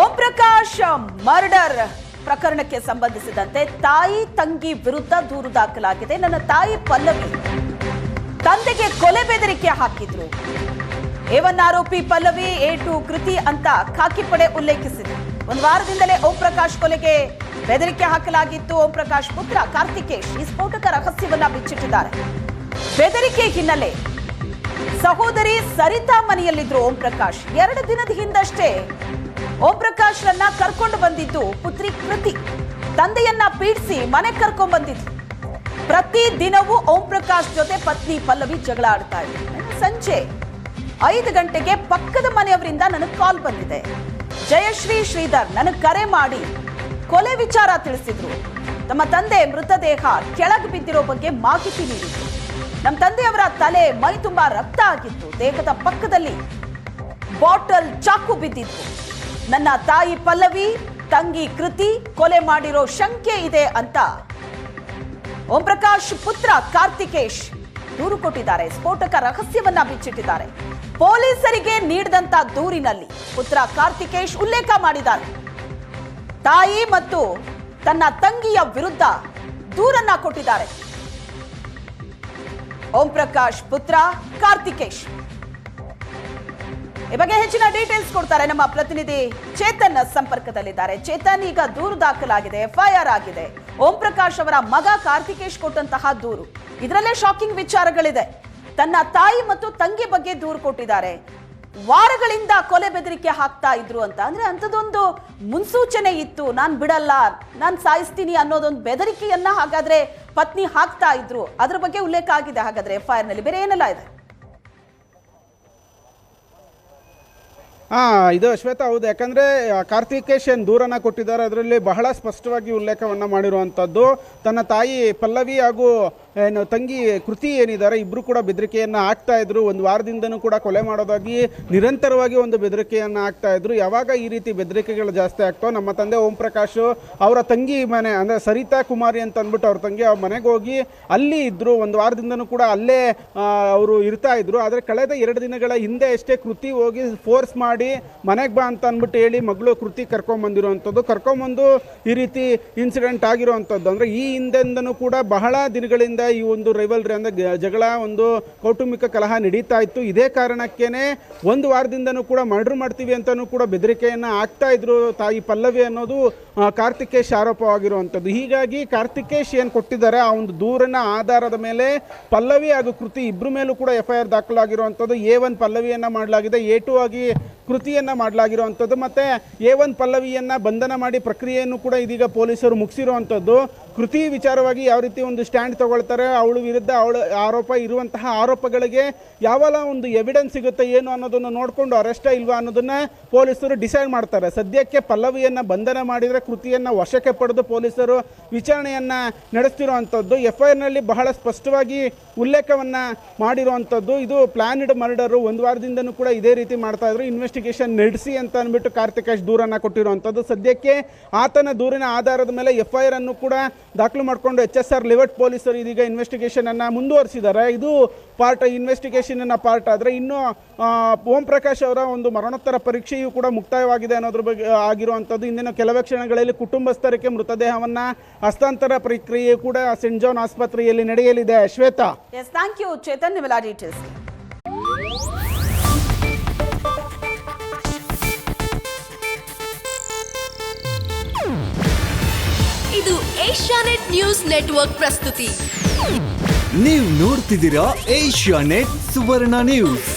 Om Prakash murder ಪ್ರಕರಣಕ್ಕೆ ಸಂಬಂಧಿಸಿದಂತೆ ತಾಯಿ ತಂಗಿ ವಿರುದ್ಧ ದೂರು ದಾಖಲಾಗಿದೆ. ನನ್ನ ತಾಯಿ ಪಲ್ಲವಿ ತಂದೆಗೆ ಕೊಲೆ ಬೆದರಿಕೆ ಹಾಕಿದ್ರು. A1 ಆರೋಪಿ ಪಲ್ಲವಿ, A2 ಕೃತಿ ಅಂತ ಖಾಕಿ ಪಡೆ ಉಲ್ಲೇಖಿಸಿದೆ. ಒಂದು ವಾರದಿಂದಲೇ ಓಂ ಪ್ರಕಾಶ್ ಕೊಲೆಗೆ ಬೆದರಿಕೆ ಹಾಕಲಾಗಿತ್ತು. ಓಂ ಪ್ರಕಾಶ್ ಪುತ್ರ ಕಾರ್ತಿಕೇಶ್ ಈ ಸ್ಫೋಟಕ ರಹಸ್ಯವನ್ನ ಬಿಚ್ಚಿಟ್ಟಿದ್ದಾರೆ. ಬೆದರಿಕೆ ಹಿನ್ನೆಲೆ ಸಹೋದರಿ ಸರಿತಾ ಮನೆಯಲ್ಲಿದ್ರು ಓಂ ಪ್ರಕಾಶ್. 2 ದಿನದ ಹಿಂದಷ್ಟೇ ಓಂ ಪ್ರಕಾಶ್ ರನ್ನ ಕರ್ಕೊಂಡು ಬಂದಿದ್ದು ಪುತ್ರಿ ಕೃತಿ. ತಂದೆಯನ್ನ ಪೀಡಿಸಿ ಮನೆಗೆ ಕರ್ಕೊಂಡ್ ಬಂದಿದ್ರು. ಪ್ರತಿ ದಿನವೂ ಓಂ ಪ್ರಕಾಶ್ ಜೊತೆ ಪತ್ನಿ ಪಲ್ಲವಿ ಜಗಳ ಆಡ್ತಾ ಇದ್ರು. ಸಂಜೆ 5 ಗಂಟೆಗೆ ಪಕ್ಕದ ಮನೆಯವರಿಂದ ನನಗೆ ಕಾಲ್ ಬಂದಿದೆ. ಜಯಶ್ರೀ ಶ್ರೀಧರ್ ನನಗೆ ಕರೆ ಮಾಡಿ ಕೊಲೆ ವಿಚಾರ ತಿಳಿಸಿದ್ರು. ತಮ್ಮ ತಂದೆ ಮೃತದೇಹ ಕೆಳಗೆ ಬಿದ್ದಿರೋ ಬಗ್ಗೆ ಮಾಹಿತಿ ನೀಡಿದ್ರು. ನಮ್ಮ ತಂದೆಯವರ ತಲೆ ಮೈ ತುಂಬಾ ರಕ್ತ ಆಗಿತ್ತು. ದೇಹದ ಪಕ್ಕದಲ್ಲಿ ಬಾಟಲ್ ಚಾಕು ಬಿದ್ದಿತ್ತು. ನನ್ನ ತಾಯಿ ಪಲ್ಲವಿ, ತಂಗಿ ಕೃತಿ ಕೊಲೆ ಮಾಡಿರೋ ಶಂಕೆ ಇದೆ ಅಂತ ಓಂ ಪ್ರಕಾಶ್ ಪುತ್ರ ಕಾರ್ತಿಕೇಶ್ ದೂರು ಕೊಟ್ಟಿದ್ದಾರೆ. ಸ್ಫೋಟಕ ರಹಸ್ಯವನ್ನ ಬಿಚ್ಚಿಟ್ಟಿದ್ದಾರೆ. ಪೊಲೀಸರಿಗೆ ನೀಡಿದಂತ ದೂರಿನಲ್ಲಿ ಪುತ್ರ ಕಾರ್ತಿಕೇಶ್ ಉಲ್ಲೇಖ ಮಾಡಿದ್ದಾರೆ. ತಾಯಿ ಮತ್ತು ತನ್ನ ತಂಗಿಯ ವಿರುದ್ಧ ದೂರನ್ನ ಕೊಟ್ಟಿದ್ದಾರೆ. ಓಂ ಪ್ರಕಾಶ್ ಪುತ್ರ ಕಾರ್ತಿಕೇಶ್ ಈ ಬಗ್ಗೆ ಹೆಚ್ಚಿನ ಡೀಟೇಲ್ಸ್ ಕೊಡ್ತಾರೆ ನಮ್ಮ ಪ್ರತಿನಿಧಿ ಚೇತನ್ ಸಂಪರ್ಕದಲ್ಲಿದ್ದಾರೆ. ಚೇತನ್, ಈಗ ದೂರು ದಾಖಲಾಗಿದೆ, FIR ಆಗಿದೆ. ಓಂ ಪ್ರಕಾಶ್ ಅವರ ಮಗ ಕಾರ್ತಿಕೇಶ್ ಕೊಟ್ಟಂತಹ ದೂರು, ಇದರಲ್ಲೇ ಶಾಕಿಂಗ್ ವಿಚಾರಗಳಿದೆ. ತನ್ನ ತಾಯಿ ಮತ್ತು ತಂಗಿ ಬಗ್ಗೆ ದೂರು ಕೊಟ್ಟಿದ್ದಾರೆ. ವಾರಗಳಿಂದ ಕೊಲೆ ಬೆದರಿಕೆ ಹಾಕ್ತಾ ಇದ್ರು ಅಂತ, ಅಂದ್ರೆ ಅಂಥದ್ದೊಂದು ಮುನ್ಸೂಚನೆ ಇತ್ತು. ನಾನ್ ಬಿಡಲ್ಲ, ನಾನ್ ಸಾಯಿಸ್ತೀನಿ ಅನ್ನೋದೊಂದು ಬೆದರಿಕೆಯನ್ನ ಹಾಗಾದ್ರೆ ಪತ್ನಿ ಹಾಕ್ತಾ ಇದ್ರು. ಅದ್ರ ಬಗ್ಗೆ ಉಲ್ಲೇಖ ಆಗಿದೆ ಹಾಗಾದ್ರೆ FIR ನಲ್ಲಿ. ಬೇರೆ ಏನೆಲ್ಲ ಇದೆ? ಇದು ಶ್ವೇತಾ, ಹೌದು. ಯಾಕಂದರೆ ಕಾರ್ತಿಕೇಶ್ ಏನು ದೂರನ್ನು ಕೊಟ್ಟಿದ್ದಾರೆ, ಅದರಲ್ಲಿ ಬಹಳ ಸ್ಪಷ್ಟವಾಗಿ ಉಲ್ಲೇಖವನ್ನು ಮಾಡಿರುವಂಥದ್ದು ತನ್ನ ತಾಯಿ ಪಲ್ಲವಿ ಹಾಗೂ ಏನು ತಂಗಿ ಕೃತಿ ಏನಿದ್ದಾರೆ, ಇಬ್ಬರು ಕೂಡ ಬೆದರಿಕೆಯನ್ನು ಹಾಕ್ತಾ ಇದ್ರು. ಒಂದು ವಾರದಿಂದನೂ ಕೂಡ ಕೊಲೆ ಮಾಡೋದಾಗಿ ನಿರಂತರವಾಗಿ ಒಂದು ಬೆದರಿಕೆಯನ್ನು ಹಾಕ್ತಾ ಇದ್ರು. ಯಾವಾಗ ಈ ರೀತಿ ಬೆದರಿಕೆಗಳು ಜಾಸ್ತಿ ಆಗ್ತಾವೆ, ನಮ್ಮ ತಂದೆ ಓಂ ಪ್ರಕಾಶ್ ಅವರ ತಂಗಿ ಮನೆ ಅಂದರೆ ಸರಿತಾ ಕುಮಾರಿ ಅಂತ ಅಂದ್ಬಿಟ್ಟು ಅವ್ರ ತಂಗಿ ಅವ್ರ ಮನೆಗೆ ಹೋಗಿ ಅಲ್ಲಿ ಇದ್ದರು. ಒಂದು ವಾರದಿಂದನೂ ಕೂಡ ಅಲ್ಲೇ ಅವರು ಇರ್ತಾ ಇದ್ರು. ಆದರೆ ಕಳೆದ 2 ದಿನಗಳ ಹಿಂದೆ ಅಷ್ಟೇ ಕೃತಿ ಹೋಗಿ ಫೋರ್ಸ್ ಮಾಡಿ ಮನೆಗೆ ಬಾ ಅಂತ ಅಂದ್ಬಿಟ್ಟು ಹೇಳಿ ಮಗಳು ಕೃತಿ ಕರ್ಕೊಂಬಂದಿರುವಂಥದ್ದು. ಕರ್ಕೊಂಬಂದು ಈ ರೀತಿ ಇನ್ಸಿಡೆಂಟ್ ಆಗಿರುವಂಥದ್ದು. ಅಂದರೆ ಈ ಹಿಂದೆಂದನೂ ಕೂಡ ಬಹಳ ದಿನಗಳಿಂದ ಈ ಒಂದು ರೈವಲ್ರಿ ಅಂದರೆ ಜಗಳ, ಒಂದು ಕೌಟುಂಬಿಕ ಕಲಹ ನಡೀತಾ ಇತ್ತು. ಇದೇ ಕಾರಣಕ್ಕೇನೆ ಒಂದು ವಾರದಿಂದನೂ ಕೂಡ ಮರ್ಡರ್ ಮಾಡ್ತೀವಿ ಅಂತಲೂ ಕೂಡ ಬೆದರಿಕೆಯನ್ನು ಹಾಕ್ತಾ ಇದ್ರು ತಾಯಿ ಪಲ್ಲವಿ ಅನ್ನೋದು ಕಾರ್ತಿಕೇಶ್ ಆರೋಪವಾಗಿರುವಂಥದ್ದು. ಹೀಗಾಗಿ ಕಾರ್ತಿಕೇಶ್ ಏನು ಕೊಟ್ಟಿದ್ದಾರೆ ಆ ಒಂದು ದೂರಿನ ಆಧಾರದ ಮೇಲೆ ಪಲ್ಲವಿ ಹಾಗೂ ಕೃತಿ ಇಬ್ಬರ ಮೇಲೂ ಕೂಡ FIR ದಾಖಲಾಗಿರುವಂಥದ್ದು. A1 ಪಲ್ಲವಿಯನ್ನು ಮಾಡಲಾಗಿದೆ, A2 ಆಗಿ ಕೃತಿಯನ್ನು ಮಾಡಲಾಗಿರುವಂಥದ್ದು. ಮತ್ತು A1 ಪಲ್ಲವಿಯನ್ನು ಬಂಧನ ಮಾಡಿ ಪ್ರಕ್ರಿಯೆಯನ್ನು ಕೂಡ ಇದೀಗ ಪೊಲೀಸರು ಮುಗಿಸಿರುವಂಥದ್ದು. ಕೃತಿ ವಿಚಾರವಾಗಿ ಯಾವ ರೀತಿ ಒಂದು ಸ್ಟ್ಯಾಂಡ್ ತಗೊಳ್ತಾರೆ, ಅವಳ ವಿರುದ್ಧ ಅವಳ ಆರೋಪ ಇರುವಂತಹ ಆರೋಪಗಳಿಗೆ ಯಾವೆಲ್ಲ ಒಂದು ಎವಿಡೆನ್ಸ್ ಸಿಗುತ್ತೆ ಏನು ಅನ್ನೋದನ್ನು ನೋಡಿಕೊಂಡು ಅರೆಸ್ಟ ಇಲ್ವಾ ಅನ್ನೋದನ್ನು ಪೊಲೀಸರು ಡಿಸೈಡ್ ಮಾಡ್ತಾರೆ. ಸದ್ಯಕ್ಕೆ ಪಲ್ಲವಿಯನ್ನು ಬಂಧನ ಮಾಡಿದರೆ ಕೃತಿಯನ್ನು ವಶಕ್ಕೆ ಪಡೆದು ಪೊಲೀಸರು ವಿಚಾರಣೆಯನ್ನು ನಡೆಸ್ತಿರುವಂಥದ್ದು. FIR ನಲ್ಲಿ ಬಹಳ ಸ್ಪಷ್ಟವಾಗಿ ಉಲ್ಲೇಖವನ್ನು ಮಾಡಿರುವಂಥದ್ದು. ಇದು ಪ್ಲಾನ್ಡ್ ಮರ್ಡರು. ಒಂದು ವಾರದಿಂದನೂ ಕೂಡ ಇದೇ ರೀತಿ ಮಾಡ್ತಾ ಇದ್ರು. ಇನ್ವೆಸ್ಟಿಗೇಷನ್ ನಡೆಸಿ ಅಂತ ಅಂದ್ಬಿಟ್ಟು ಕಾರ್ತಿಕೇಶ್ ದೂರನ್ನು ಕೊಟ್ಟಿರುವಂಥದ್ದು. ಸದ್ಯಕ್ಕೆ ಆತನ ದೂರಿನ ಆಧಾರದ ಮೇಲೆ FIR ಅನ್ನು ಕೂಡ ದಾಖಲು ಮಾಡಿಕೊಂಡು HSR ಲಿವರ್ಟ್ ಪೊಲೀಸರು ಇದೀಗ ಇನ್ವೆಸ್ಟಿಗೇಷನ್ ಅನ್ನು ಮುಂದುವರಿಸಿದ್ದಾರೆ. ಇದು ಇನ್ವೆಸ್ಟಿಗೇಷನ್ ಪಾರ್ಟ್ ಆದರೆ ಇನ್ನು ಓಂ ಪ್ರಕಾಶ್ ಅವರ ಒಂದು ಮರಣೋತ್ತರ ಪರೀಕ್ಷೆಯೂ ಕೂಡ ಮುಕ್ತಾಯವಾಗಿದೆ ಅನ್ನೋದ್ರ ಬಗ್ಗೆ ಆಗಿರುವಂಥದ್ದು. ಇಂದಿನ ಕೆಲವೇ ಕ್ಷಣಗಳಲ್ಲಿ ಕುಟುಂಬಸ್ಥರಿಗೆ ಮೃತದೇಹವನ್ನು ಹಸ್ತಾಂತರ ಪ್ರಕ್ರಿಯೆ ಕೂಡ ಸೆಂಟ್ ಜಾನ್ ಆಸ್ಪತ್ರೆಯಲ್ಲಿ ನಡೆಯಲಿದೆ. ಶ್ವೇತಾ, ಥ್ಯಾಂಕ್ ಯು ಚೇತನ್, ನಿಮ್ಮೆಲ್ಲ ಡೀಟೇಲ್ಸ್. ಇದು ಏಷ್ಯಾನೆಟ್ ನ್ಯೂಸ್ ನೆಟ್ವರ್ಕ್ ಪ್ರಸ್ತುತಿ. ನೀವು ನೋಡ್ತಿದ್ದೀರಾ ಏಷ್ಯಾನೆಟ್ ಸುವರ್ಣ ನ್ಯೂಸ್.